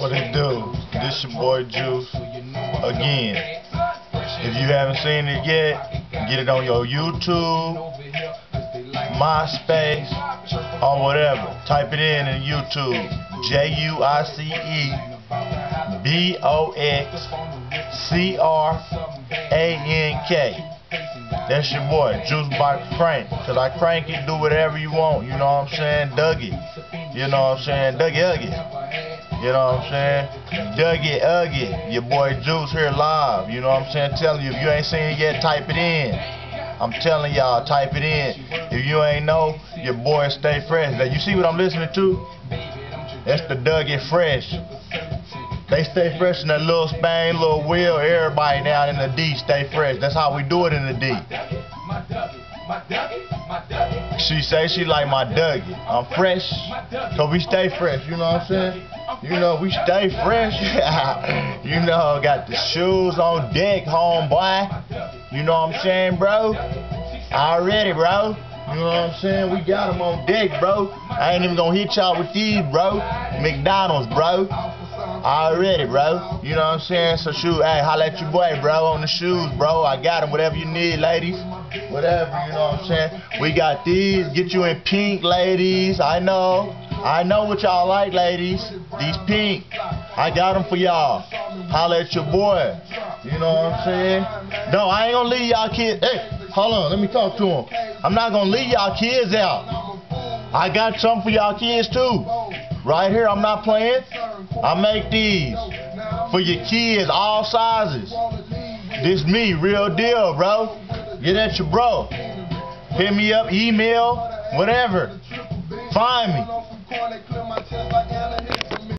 What it do? This your boy Juice. Again, if you haven't seen it yet, get it on your YouTube, MySpace, or whatever. Type it in YouTube. JUICEBOXCRANK. That's your boy, Juice by Crank. Cause I crank it, do whatever you want, you know what I'm saying? Dougie. You know what I'm saying? Dougie Uggy. You know what I'm saying? Dougie Uggy. Your boy Juice here live. You know what I'm saying? Telling you, if you ain't seen it yet, type it in. I'm telling y'all, type it in. If you ain't know, your boy Stay Fresh. Now, you see what I'm listening to? That's the Dougie Fresh. They stay fresh in that little Spain, little Will. Everybody down in the D stay fresh. That's how we do it in the D. She say she like my Dougie. I'm fresh, so we stay fresh. You know what I'm saying? You know, we stay fresh. You know, got the shoes on deck, homeboy. You know what I'm saying, bro? Already, bro. You know what I'm saying? We got them on deck, bro. I ain't even gonna hit y'all with these, bro. McDonald's, bro. Already, bro. You know what I'm saying? So shoot, hey, holla at your boy, bro, on the shoes, bro. I got them. Whatever you need, ladies. Whatever, you know what I'm saying? We got these. Get you in pink, ladies. I know what y'all like, ladies. These pink. I got them for y'all. Holla at your boy. You know what I'm saying? No, I ain't gonna leave y'all kids. Hey, hold on. Let me talk to them. I'm not gonna leave y'all kids out. I got something for y'all kids, too. Right here, I'm not playing. I make these for your kids, all sizes. This me, real deal, bro. Get at your bro. Hit me up, email, whatever. Find me.